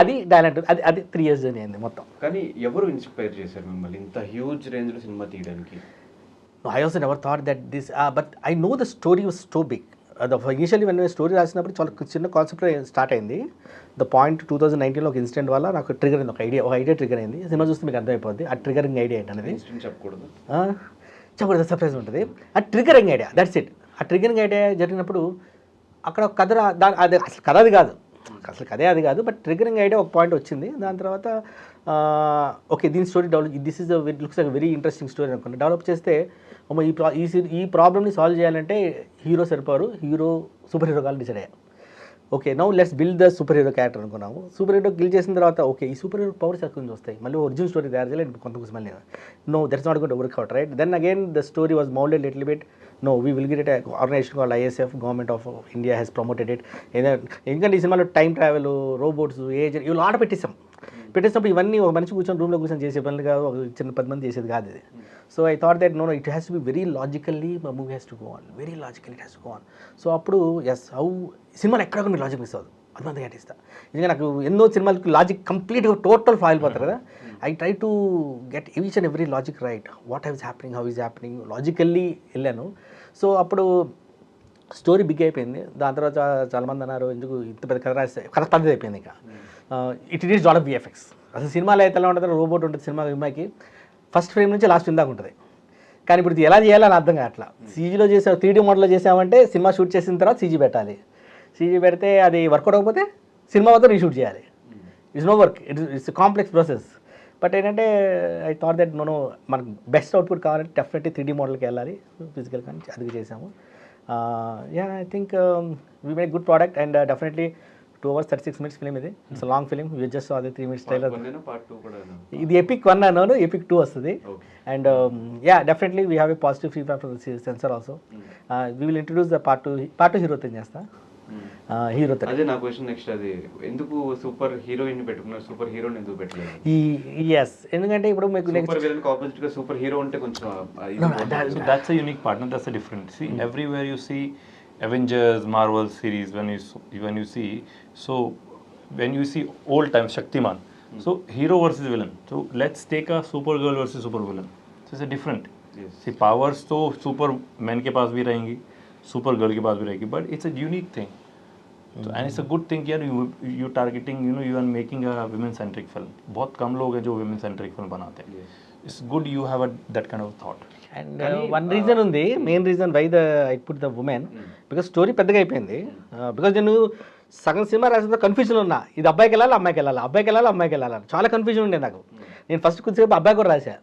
అది టాలెంట్, అది అది 3 years జర్నీ అయింది మొత్తం. కానీ ఎవరు ఇన్స్పైర్ చేశారు మిమ్మల్ని ఇంత హ్యూజ్ రేంజ్లో సినిమా తీయడానికి? I also never thought that this, but I know the story was so big. Initially when story రాసినప్పుడు చాలా చిన్న కాన్సెప్ట్ స్టార్ట్ అయింది. ద పాయింట్ 2019లో ఒక ఇన్సిడెంట్ వల్ల నాకు ట్రిగర్ అయింది, ఒక ఐడియా ట్రిగర్ అయింది. సినిమా చూస్తే మీకు అర్థమైపోద్ది ఆ ట్రిగరింగ్ ఐడియా ఏంటనేది. చెప్పకూడదు, చెప్పకూడదు, సర్ప్రైజ్ ఉంటుంది. ఆ ట్రిగరింగ్ ఐడియా, దట్స్ ఇట్. ఆ ట్రిగరింగ్ ఐడియా జరిగినప్పుడు అక్కడ ఒక కథ, అది అసలు కథ అది కాదు, అసలు కథే అది కాదు, బట్ ట్రిగరింగ్ ఐడియా ఒక పాయింట్ వచ్చింది. దాని తర్వాత ఓకే దీని story develop, this is looks like very interesting story అనుకోండి. డెవలప్ చేస్తే ఈ ప్రాబ్లమ్ని సాల్వ్ చేయాలంటే హీరో సరిపోరు, సూపర్ హీరో కావాలి డిసైడ్ అయ్యా. Okay now let's build the super hero character అనుకున్నాము. సూపర్ హీరో గిల్ చేసిన తర్వాత ఓకే ఈ సూపర్ హీరో పవర్స్ ఎక్కడి నుంచి వస్తాయి, మళ్ళీ ఒరిజినల్ స్టోరీ తయారు చేయాలి కొంత మళ్ళీ no that's not going to work out right. Then again the story was moulded little bit. No we will get organisation called ISF, government of India has promoted it. ఎందుకంటే ఈ సినిమాలో time travel, robots, agent ఇవి ఆట పెట్టేసినప్పుడు ఇవన్నీ ఒక మనిషి కూర్చొని రూమ్లో కూర్చొని చేసే పనులు కాదు, ఒక చిన్న 10 మంది చేసేది కాదు ఇది. So I thought that no it has to be very logically movie has to go on, very logically it has to go on. So అప్పుడు ఎస్ సినిమాలో ఎక్కడ మీరు లాజిక్ మిస్ అవ్వదు, అదంతా గట్టిస్తా. ఎందుకంటే నాకు ఎన్నో సినిమాలకు లాజిక్ కంప్లీట్గా టోటల్ ఫాయిల్ పోతారు కదా. I try to get each and every logic right, what is happening, how is happening, logically వెళ్ళాను. సో అప్పుడు స్టోరీ బిగ్ అయిపోయింది. దాని తర్వాత చాలామంది అన్నారు ఎందుకు ఇంత పెద్ద కథ రాస్తే, కథ పెద్దది అయిపోయింది. ఇంకా it is dot of VFX. అసలు సినిమాలో అయితే ఎలా ఉంటుంది, రోబోట్ ఉంటుంది సినిమా, అమ్మాయికి ఫస్ట్ ఫ్రేమ్ నుంచి లాస్ట్ ఇందాక ఉంటుంది. కానీ ఇప్పుడు ఇది ఎలా చేయాలని అర్థం కావట్లా. CGలో చేసావు, 3D మోడల్లో చేసామంటే సినిమా షూట్ చేసిన తర్వాత CG పెట్టాలి. CG పెడితే అది వర్కౌట్ అవ్వకపోతే సినిమా మొత్తం రీషూట్ చేయాలి. It's no work, it's complex process. But ఏంటంటే ఐ థాట్ దట్ మనకు బెస్ట్ అవుట్పుట్ కావాలంటే డెఫినెట్లీ 3D మోడల్కి వెళ్ళాలి, ఫిజికల్ కానీ అది చేసాము. I think we made good product and definitely 2 hours 36 minutes film ఇది. It's long film, you just saw the 3 minutes trailer. ఇది ఎపిక్ 1 అన్నాను, ఎపిక్ 2 వస్తుంది. And definitely we have a positive feedback from the censor also. We will introduce the part 2 హీరోతో చేస్తా. హీరోతో అదే నా question next, అది ఎందుకు సూపర్ హీరోయిన్ పెట్టుకున్నారు, సూపర్ హీరోని ఎందుకు పెట్టలేదు? ఎస్ ఎందుకంటే ఇప్పుడు మీకు సూపర్ విలన్ కి ఆపోజిట్ గా సూపర్ హీరో ఉంటే కొంచెం that's a unique partner, that's a different. See, everywhere you see Avengers, Marvel series, when you see, so when you see old time Shaktiman, so hero versus villain, so let's take a super girl versus super villain, so it's a different. See, powers तो super men के पास भी रहेंगी, super girl के पास भी रहेगी, but it's a unique thing. So and it's a good thing यार, you targeting, you are making a women centric film. बहुत कम लोग हैं जो women centric film बनाते हैं. It's good you have that kind of thought. And one reason ఉంది, main reason why I put the woman, because story పెద్దగా అయిపోయింది. Because నేను సగం సినిమా రాసిన కన్ఫ్యూజన్ ఉన్నా, ఇది అబ్బాయికి వెళ్ళాలి అమ్మాయికి వెళ్ళాలి, అబ్బాయికి వెళ్ళాలి అమ్మాయికి వెళ్ళాలి, చాలా కన్ఫ్యూజన్ ఉండే నాకు. నేను ఫస్ట్ కొద్దిసేపు అబ్బాయి కూడా రాశా,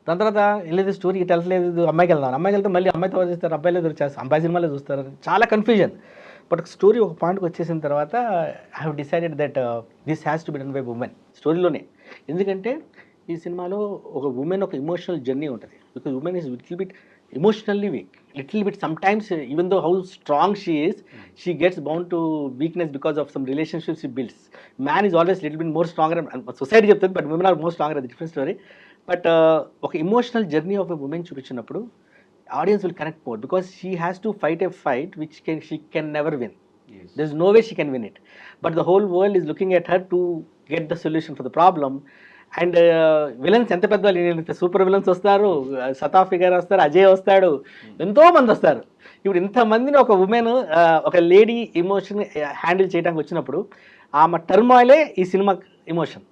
దాని తర్వాత వెళ్ళేది స్టోరీ ఇటు వెళ్ళలేదు, అమ్మాయికి వెళ్దాం, అమ్మాయికి వెళ్తే మళ్ళీ అమ్మాయితో చేస్తారు, అబ్బాయిలో దొరికేస్తారు, అబ్బాయి సినిమాలో చూస్తారు, చాలా కన్ఫ్యూజన్. బట్ స్టోరీ ఒక పాయింట్కి వచ్చేసిన తర్వాత I have decided that this has to be done by woman స్టోరీలోనే. ఎందుకంటే ఈ సినిమాలో ఒక ఉమెన్ ఒక ఇమోషనల్ జర్నీ ఉంటుంది. Because woman is little bit emotionally weak, little bit sometimes even though how strong she is, she gets bound to weakness because of some relationships she builds. Man is always little bit more stronger, society చెప్తుంది, but women are more stronger, అది different story. But ఒక emotional journey of a woman చూపించినప్పుడు audience will connect more, because she has to fight a fight which she can never win. There's no way she can win it, but the whole world is looking at her to get the solution for the problem. And villains ఎంత పెద్ద వాళ్ళు, super villains వస్తారు, సతాఫీ గారు వస్తారు, అజయ్ వస్తాడు, ఎంతోమంది వస్తారు. ఇప్పుడు ఇంతమందిని ఒక ఉమెన్ ఒక లేడీ ఎమోషన్ హ్యాండిల్ చేయడానికి వచ్చినప్పుడు ఆమె టర్మాయిలే ఈ సినిమా ఎమోషన్.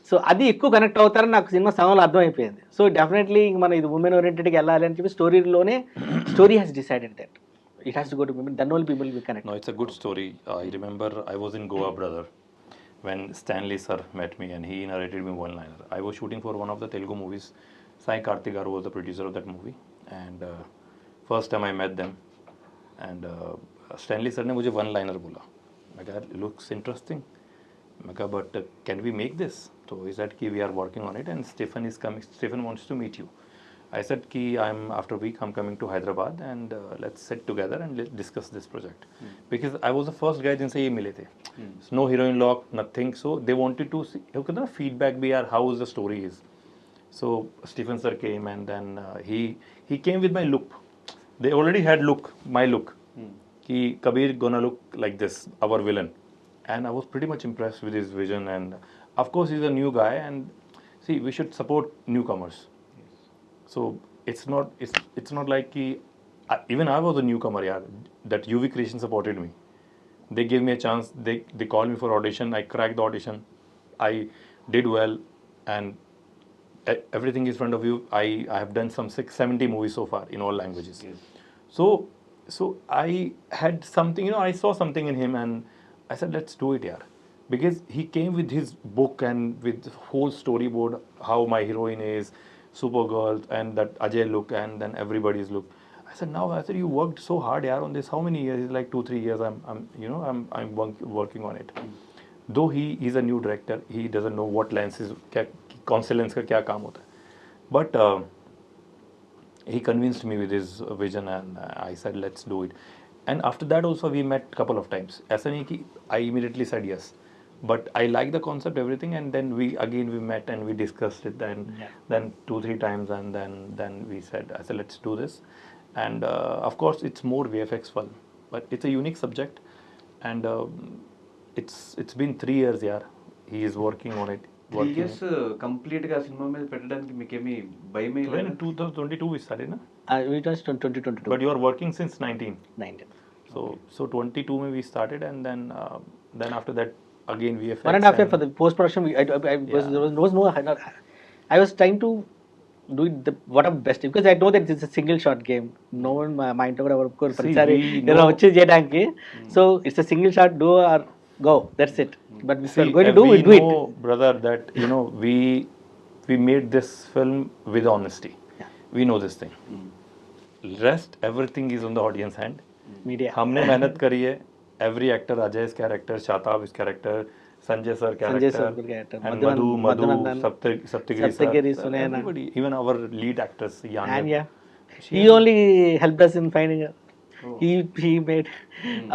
సో అది ఎక్కువ కనెక్ట్ అవుతారని నాకు సినిమా సగంలో అర్థమైపోయింది. సో డెఫినెట్లీ మనం ఇది ఉమెన్ ఓరియంటెడ్గా వెళ్ళాలి అని చెప్పి స్టోరీలోనే story has decided that it has to go to women, then only people will connect. No, it's a good story. I remember I was in Goa, brother, when Stanley sir met me and he narrated me one liner. I was shooting for one of the Telugu movies. Sai Karthik garu was the producer of that movie, and first time I met them, and Stanley sir ne mujhe one liner bola. I said, it looks interesting. I said, but can we make this? So he said ki we are working on it and Stephen is coming, Stephen wants to meet you. I said ki after a week I'm coming to Hyderabad and let's sit together and let's discuss this project. Because I was the first guy jinse ye mile the. No heroine lock, nothing. So they wanted to see feedback be how the story is. So Stephen sir came and then he came with my look. They already had my look. Ki Kabir gonna look like this, our villain. and I was pretty much impressed with his vision. And of course, he's a new guy, and see, we should support newcomers. So it's not like even I was a newcomer, yeah. That UV Creation supported me. They gave me a chance. They called me for audition. I cracked the audition. I did well, and everything is in front of you. I have done some 670 movies so far in all languages. Yes. So I had something, I saw something in him, and I said, let's do it, yeah. Because he came with his book and with whole storyboard, how my heroine is, Supergirl, and that Ajay look, and then everybody's look. I said, you worked so hard, yeah, on this. How many years? He's like 2-3 years. I'm working on it. Though he is a new director, he doesn't know what lenses, कौन से lens का क्या काम होता है. But he convinced me with his vision, and I said, let's do it. And after that also we met couple of times. ऐसा नहीं कि I immediately said yes, but I liked the concept, everything, and then we met and we discussed it, and then 2-3 times, and then I said, let's do this. And of course it's more VFX film, but it's a unique subject, and it's been 3 years, yeah. He is working on it. 3 years complete గా cinema మీద పెట్టడానికి మీకేమి భయమే When లేదు? 2022 we started, na? We just 2022. But you are working since 19. 19. So 22 mein we started, and then after that again VFX. 1.5 years for the post production. There was no. I was trying to do it whatever best, because I know that it's a single shot game. No one my interview our ప్రతిసారి ఇలా వచ్చి చేయడానికి. So it's a single shot, do or go. That's it. But if we're going to do, we do know, it. brother, that we made this film with honesty. Yeah. We know this thing. Rest, everything is on the audience hand. Media. हमने मेहनत करी है. Every actor, Ajay's character, Shatab's his character, Sanjay sir character, character, and Madhu- Madhu, Madhunandan, Saptagiri sir, Sunayana. everybody, even our lead actors, And yeah, he only helped us in finding her. He made.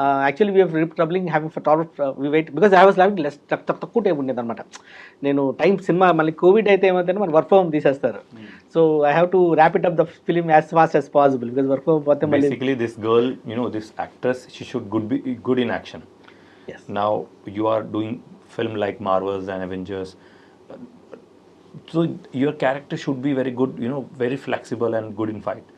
Actually, we have troubling having for lot of we wait, because I was having less తక్కువ time ఉండేది అనమాట. నేను time cinema మళ్ళీ Covid అయితే ఏమంటే మన work from తీసేస్తారు. So I have to wrap it up the film as fast as possible, because work from పోతే మళ్ళీ. Basically, this girl, this actress, she should be good in action. Yes. Now you are doing film like Marvels and Avengers, so your character should be very good, very flexible and good in fight.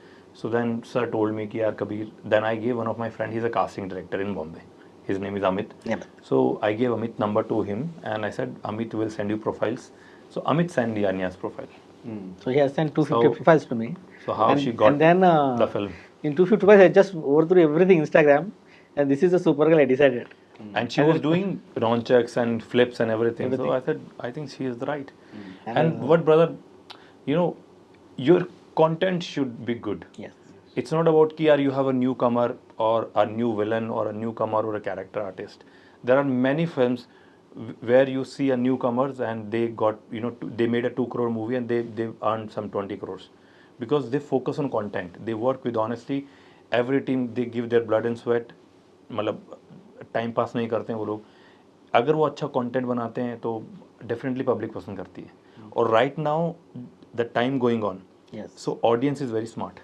So then sir told me ki yaar Kabir, then I gave one of my friend, he's a casting director in Bombay, his name is Amit. Yeah. So I gave Amit number to him, and I said, Amit will send you profiles. So Amit sent Yanya's profile. So he has sent 250 profiles to me. So how she got and then, the film? In 250 profiles, I just overthrew everything Instagram, and this is the Supergirl I decided. And she was doing nonchucks and flips and everything. So I said, I think she is the right. And what, brother, your content should be good. Yes. It's not about ki you have a newcomer or a new villain or a newcomer or a character artist. There are many films where you see a newcomers and they got, they made a 2 crore movie and they earned some 20 crores. Because they focus on content. They work with honesty. Every team, they give their blood and sweat. मतलब time pass नहीं करते हैं वो लोग. अगर वो अच्छा content बनाते हैं तो डेफिनेटली पब्लिक पसंद करती है. और right now the time going on, so audience is very smart.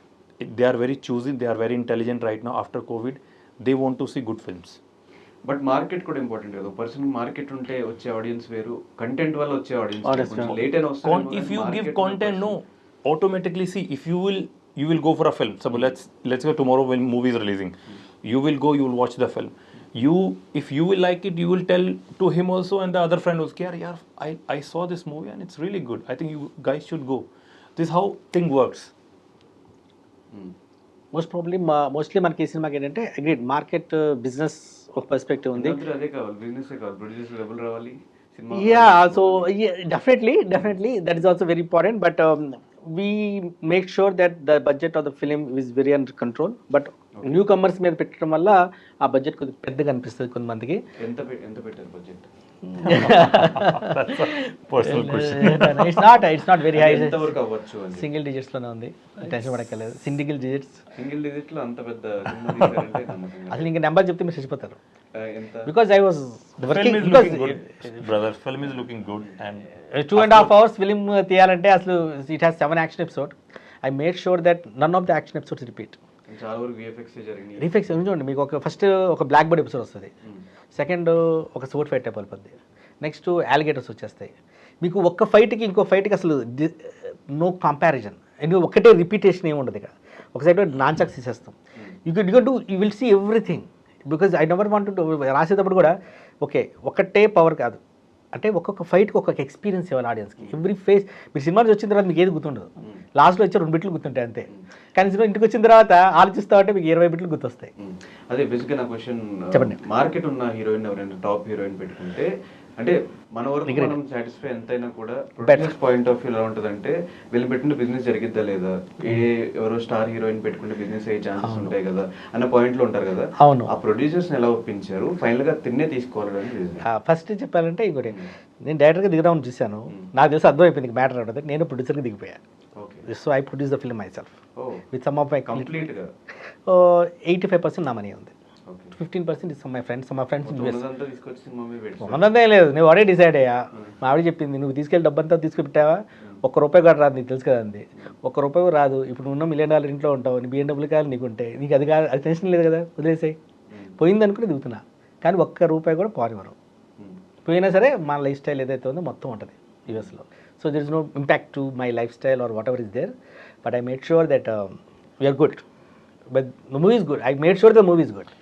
They are very choosy, they are very intelligent right now after COVID. They want to see good films. But market కూడా important కదా. Person market ఉంటే వచ్చే audience వేరు, content వల్ల వచ్చే audience late అయినా వస్తారు. If you give content, no, automatically see, if you will go for a film. So let's go tomorrow when movie is releasing. You will go, you will watch the film. If you will like it, you will tell to him also and the other friend also, yaar, I saw this movie and it's really good. I think you guys should go. This is how thing works. Mostly మనకి ఈ సినిమాకి ఏంటంటే agreed market business ఒక perspective ఉంది. అదే కావాలి, business కావాలి, producer డబ్బులు రావాలి, cinema. Yeah, so definitely that is also very important, but we make sure that the budget of the film is very under control. But newcomers మీద పెట్టడం వల్ల ఆ బడ్జెట్ కొద్దిగా పెద్దగా అనిపిస్తుంది కొంతమందికి. ఎంత పెట్టారు budget? That's a personal question. It's not very high. ఎంత వరకు అవ్వచ్చు అని సింగిల్ డిజిట్స్ లోనే ఉంది, టెన్షన్ పడక్కర్లేదు. సింగిల్ డిజిట్ లో అంత పెద్ద సినిమా తీశారంటే నమ్మకం. అసలు ఇంకా నెంబర్ చెప్తే మీరు చచ్చిపోతారు. ఎంత? Because I was The film is looking good, brother. Film is looking good, and 2.5 hours film తీయాలంటే అసలు it has 7 action episode. I made sure that none of the action episodes repeat. చాలా వరకు VFX జరిగినాయి. రీఫెక్స్ చూడండి, మీకు ఒక first ఒక black bird episode వస్తుంది, సెకండ్ ఒక సోట్ ఫైట్ టైప్ వెళ్ళిపోద్ది, నెక్స్ట్ యాలిగేటర్స్ వచ్చేస్తాయి. మీకు ఒక్క ఫైట్కి ఇంకో ఫైట్కి అసలు నో కంపారిజన్, ఎందుకంటే ఒకటే రిపీటేషన్ ఏమి ఉండదు ఇక్కడ. ఒక సైడ్ నాన్చాక్స్ తీసేస్తాం, you will see everything. Because I never want to రాసేటప్పుడు కూడా ఓకే ఒకటే పవర్ కాదు, అంటే ఒక్కొక్క ఫైట్కి ఒక్కొక్క ఎక్స్పీరియన్స్ ఇవ్వాలి ఆడియన్స్కి. ఎవ్రీ ఫేస్ మీరు సినిమా నుంచి వచ్చిన తర్వాత మీకు ఏది గుర్తుండదు, లాస్ట్లో వచ్చి 2 బిట్లు గుర్తుంటాయి అంతే. కానీ సినిమా ఇంటికి వచ్చిన తర్వాత ఆలోచిస్తూ ఉంటే మీకు 20 బిట్లు గుర్తొస్తాయి. అదే బేసిక్గా నా క్వశ్చన్, చెప్పండి. మార్కెట్ ఉన్న హీరోయిన్ ఎవరైనా టాప్ హీరోయిన్ పెట్టుకుంటే, అంటే మన వరకు మనం సాటిస్ఫై ఎంతైనా కూడా ప్రొడ్యూసర్స్ పాయింట్ ఆఫ్ వ్యూ ఎలా ఉంటుందంటే, వీళ్ళు పెట్టిన బిజినెస్ జరిగిద్దా లేదా, ఎవరో స్టార్ హీరోయిన్ పెట్టుకుంటే బిజినెస్ అయ్యే ఛాన్సెస్ ఉంటాయి కదా అన్న పాయింట్లో ఉంటారు కదా. అవును, ఆ ప్రొడ్యూసర్స్ని ఎలా ఒప్పించారు ఫైనల్గా తిన్నే తీసుకోవాలని? ఫస్ట్ చెప్పాలంటే ఇంకోటి, నేను డైరెక్టర్గా దిగదామని చూశాను, నాకు తెలిసి అర్థమైపోయింది మ్యాటర్ ఉంటుంది, నేను ప్రొడ్యూసర్కి దిగిపోయాను. So I produce the film myself with some of my కంప్లీట్గా 85% నా మనీ ఉంది, 15% ఇస్ మై ఫ్రెండ్స్ తీసుకొచ్చి సినిమా మీద పెట్టి ఉన్నదే లేదు, నేను వాడే డిసైడ్ అయ్యా. మా ఆవిడ చెప్పింది, నువ్వు తీసుకెళ్ళి డబ్బంతా తీసుకుపెట్టావా, ₹1 కూడా రాదు, నీకు తెలుసు కదా అంది. ₹1 రాదు, ఇప్పుడు నువ్వు $1 మిలియన్ ఇంట్లో ఉంటావు, నీ BMW కాదు నీకు ఉంటే, నీకు అది కాదు, అది టెన్షన్ లేదు కదా, వదిలేసాయి. పోయింది అనుకుని దిగుతున్నా, కానీ ₹1 కూడా పోనివ్వరు. పోయినా సరే మన లైఫ్ స్టైల్ ఏదైతే ఉందో మొత్తం ఉంటుంది యూఎస్లో. So there is no impact to my lifestyle or whatever is there, but I made sure that we are good, but the movie is good. I made sure the movie is good.